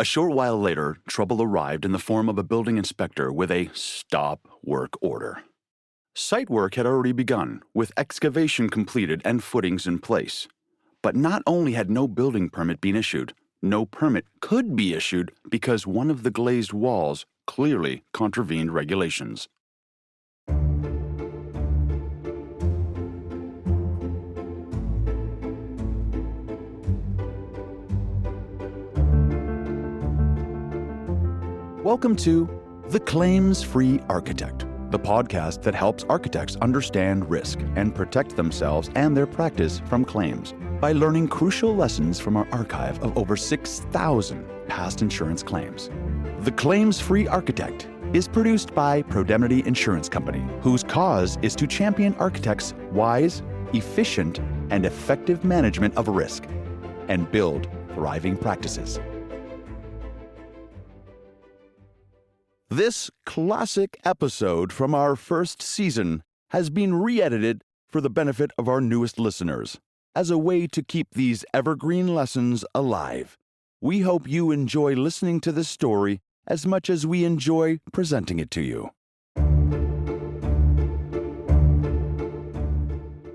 A short while later, trouble arrived in the form of a building inspector with a stop work order. Site work had already begun, with excavation completed and footings in place. But not only had no building permit been issued, no permit could be issued because one of the glazed walls clearly contravened regulations. Welcome to The Claims-Free Architect, the podcast that helps architects understand risk and protect themselves and their practice from claims by learning crucial lessons from our archive of over 6,000 past insurance claims. The Claims-Free Architect is produced by Pro-Demnity Insurance Company, whose cause is to champion architects' wise, efficient, and effective management of risk and build thriving practices. This classic episode from our first season has been re-edited for the benefit of our newest listeners as a way to keep these evergreen lessons alive. We hope you enjoy listening to this story as much as we enjoy presenting it to you.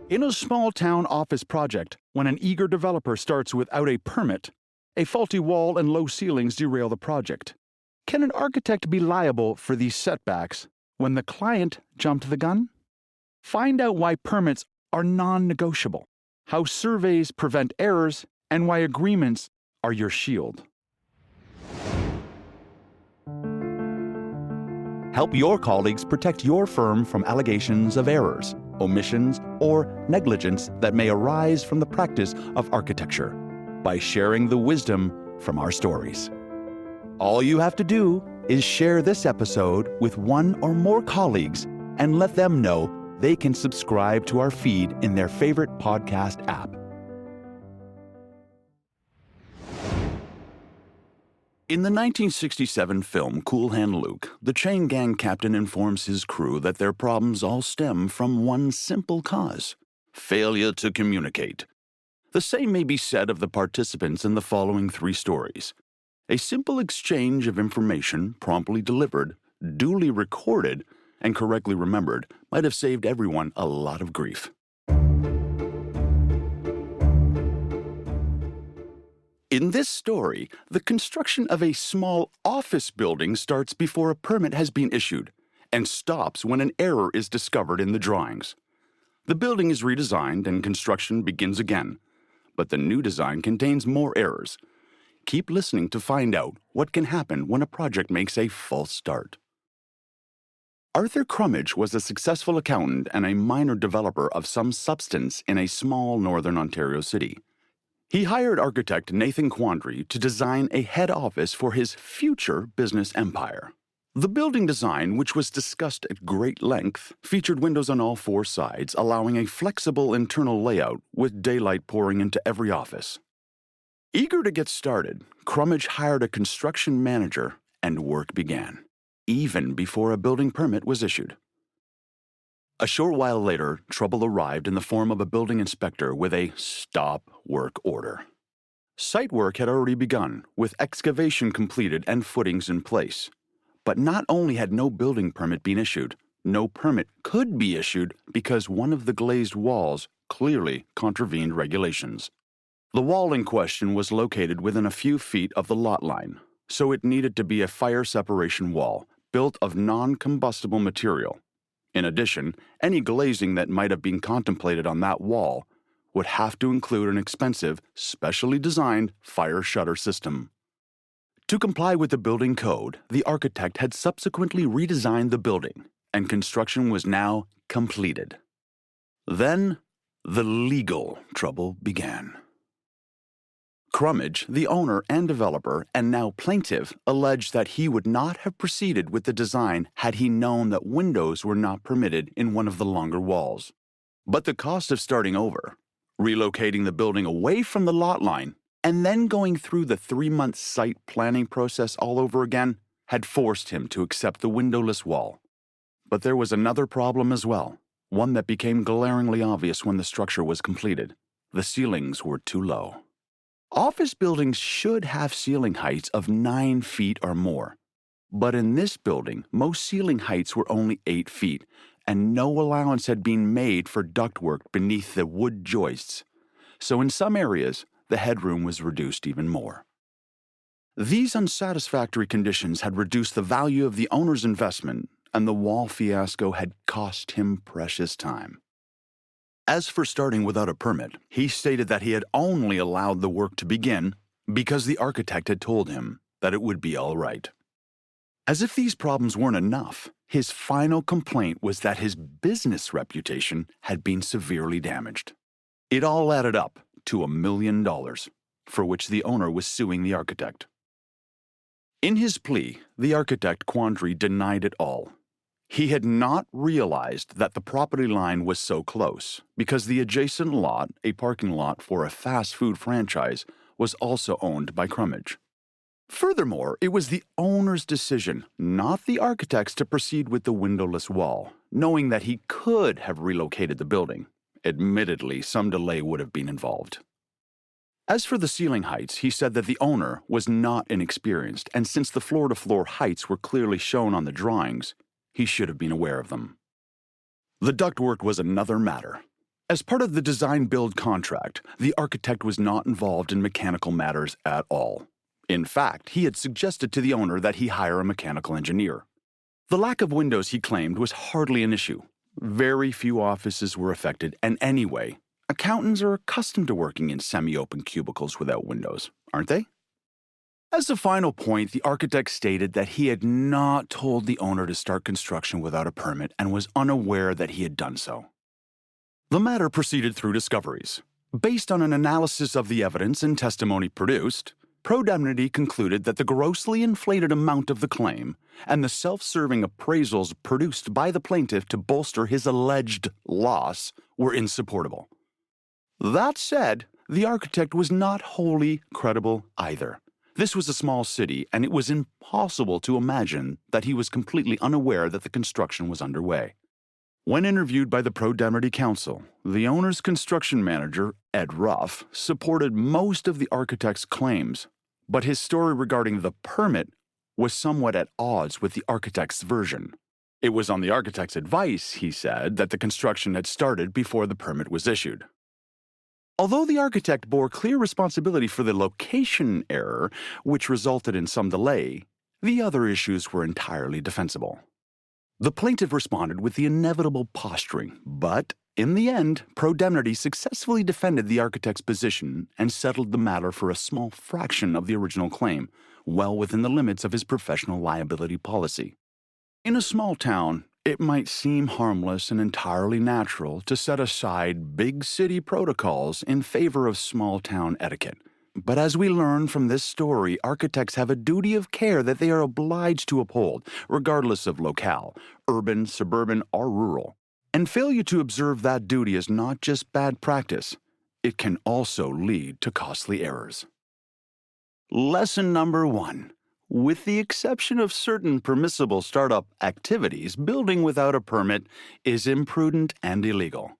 In a small-town office project, when an eager developer starts without a permit, a faulty wall and low ceilings derail the project. Can an architect be liable for these setbacks when the client jumped the gun? Find out why permits are non-negotiable, how surveys prevent errors, and why agreements are your shield. Help your colleagues protect your firm from allegations of errors, omissions, or negligence that may arise from the practice of architecture by sharing the wisdom from our stories. All you have to do is share this episode with one or more colleagues and let them know they can subscribe to our feed in their favorite podcast app. In the 1967 film Cool Hand Luke, the chain gang captain informs his crew that their problems all stem from one simple cause: failure to communicate. The same may be said of the participants in the following three stories. A simple exchange of information promptly delivered, duly recorded, and correctly remembered might have saved everyone a lot of grief. In this story, the construction of a small office building starts before a permit has been issued and stops when an error is discovered in the drawings. The building is redesigned and construction begins again, but the new design contains more errors. Keep listening to find out what can happen when a project makes a false start. Arthur Crummage was a successful accountant and a minor developer of some substance in a small northern Ontario city. He hired architect Nathan Quandary to design a head office for his future business empire. The building design, which was discussed at great length, featured windows on all four sides, allowing a flexible internal layout with daylight pouring into every office. Eager to get started, Crummage hired a construction manager and work began, even before a building permit was issued. A short while later, trouble arrived in the form of a building inspector with a stop work order. Site work had already begun, with excavation completed and footings in place. But not only had no building permit been issued, no permit could be issued because one of the glazed walls clearly contravened regulations. The wall in question was located within a few feet of the lot line, so it needed to be a fire separation wall built of non-combustible material. In addition, any glazing that might have been contemplated on that wall would have to include an expensive, specially designed fire shutter system. To comply with the building code, the architect had subsequently redesigned the building, and construction was now completed. Then, the legal trouble began. Crummage, the owner and developer, and now plaintiff, alleged that he would not have proceeded with the design had he known that windows were not permitted in one of the longer walls. But the cost of starting over, relocating the building away from the lot line, and then going through the 3-month site planning process all over again had forced him to accept the windowless wall. But there was another problem as well, one that became glaringly obvious when the structure was completed. The ceilings were too low. Office buildings should have ceiling heights of 9 feet or more. But in this building, most ceiling heights were only 8 feet, and no allowance had been made for ductwork beneath the wood joists. So in some areas, the headroom was reduced even more. These unsatisfactory conditions had reduced the value of the owner's investment, and the wall fiasco had cost him precious time. As for starting without a permit, he stated that he had only allowed the work to begin because the architect had told him that it would be all right. As if these problems weren't enough, his final complaint was that his business reputation had been severely damaged. It all added up to $1 million, for which the owner was suing the architect. In his plea, the architect Quandary denied it all. He had not realized that the property line was so close because the adjacent lot, a parking lot for a fast food franchise, was also owned by Crummage. Furthermore, it was the owner's decision, not the architect's, to proceed with the windowless wall, knowing that he could have relocated the building. Admittedly, some delay would have been involved. As for the ceiling heights, he said that the owner was not inexperienced, and since the floor-to-floor heights were clearly shown on the drawings, he should have been aware of them. The ductwork was another matter. As part of the design-build contract, the architect was not involved in mechanical matters at all. In fact, he had suggested to the owner that he hire a mechanical engineer. The lack of windows, he claimed, was hardly an issue. Very few offices were affected, and anyway, accountants are accustomed to working in semi-open cubicles without windows, aren't they? As a final point, the architect stated that he had not told the owner to start construction without a permit and was unaware that he had done so. The matter proceeded through discoveries. Based on an analysis of the evidence and testimony produced, Pro-Demnity concluded that the grossly inflated amount of the claim and the self-serving appraisals produced by the plaintiff to bolster his alleged loss were insupportable. That said, the architect was not wholly credible either. This was a small city, and it was impossible to imagine that he was completely unaware that the construction was underway. When interviewed by the Pro-Demnity Council, the owner's construction manager, Ed Ruff, supported most of the architect's claims, but his story regarding the permit was somewhat at odds with the architect's version. It was on the architect's advice, he said, that the construction had started before the permit was issued. Although the architect bore clear responsibility for the location error, which resulted in some delay, the other issues were entirely defensible. The plaintiff responded with the inevitable posturing, but in the end, Pro-Demnity successfully defended the architect's position and settled the matter for a small fraction of the original claim, well within the limits of his professional liability policy. In a small town, it might seem harmless and entirely natural to set aside big city protocols in favor of small town etiquette. But as we learn from this story, architects have a duty of care that they are obliged to uphold, regardless of locale, urban, suburban, or rural. And failure to observe that duty is not just bad practice, it can also lead to costly errors. Lesson number 1. With the exception of certain permissible startup activities, building without a permit is imprudent and illegal.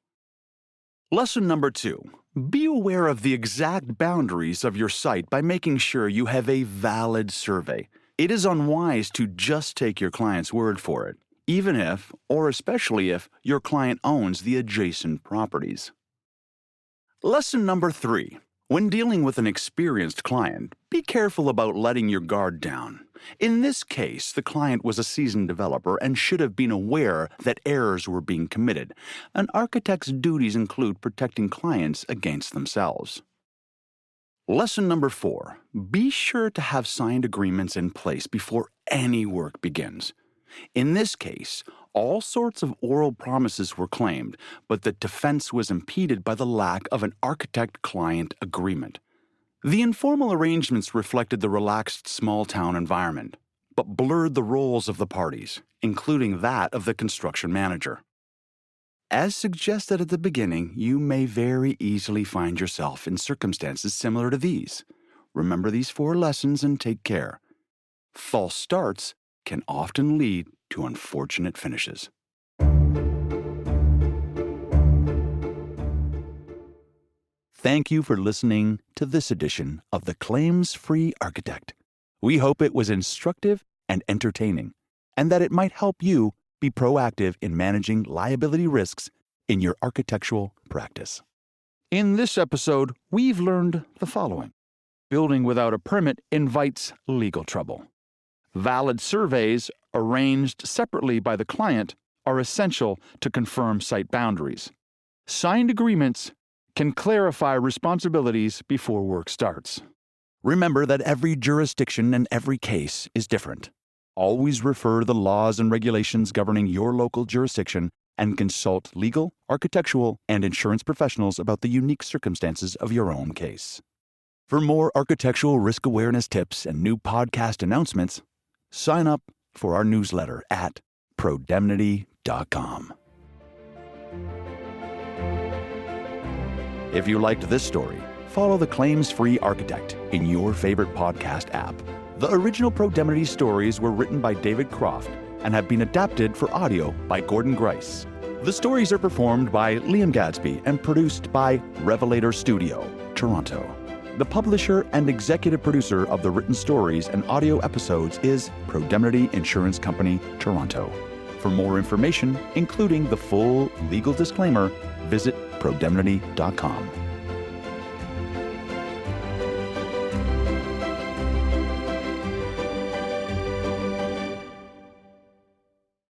Lesson number 2. Be aware of the exact boundaries of your site by making sure you have a valid survey. It is unwise to just take your client's word for it, even if, or especially if, your client owns the adjacent properties. Lesson number 3. When dealing with an experienced client, be careful about letting your guard down. In this case, the client was a seasoned developer and should have been aware that errors were being committed. An architect's duties include protecting clients against themselves. Lesson number 4. Be sure to have signed agreements in place before any work begins. In this case, all sorts of oral promises were claimed, but the defense was impeded by the lack of an architect-client agreement. The informal arrangements reflected the relaxed small-town environment, but blurred the roles of the parties, including that of the construction manager. As suggested at the beginning, you may very easily find yourself in circumstances similar to these. Remember these 4 lessons and take care. False starts can often lead to unfortunate finishes. Thank you for listening to this edition of The Claims-Free Architect. We hope it was instructive and entertaining, and that it might help you be proactive in managing liability risks in your architectural practice. In this episode, we've learned the following. Building without a permit invites legal trouble. Valid surveys arranged separately by the client are essential to confirm site boundaries. Signed agreements can clarify responsibilities before work starts. Remember that every jurisdiction and every case is different. Always refer to the laws and regulations governing your local jurisdiction and consult legal, architectural, and insurance professionals about the unique circumstances of your own case. For more architectural risk awareness tips and new podcast announcements, sign up for our newsletter at Pro-Demnity.com. If you liked this story, follow The Claims-Free Architect in your favorite podcast app. The original Pro-Demnity stories were written by David Croft and have been adapted for audio by Gordon Grice. The stories are performed by Liam Gadsby and produced by Revelator Studio, Toronto. The publisher and executive producer of the written stories and audio episodes is Pro-Demnity Insurance Company, Toronto. For more information, including the full legal disclaimer, visit Pro-Demnity.com.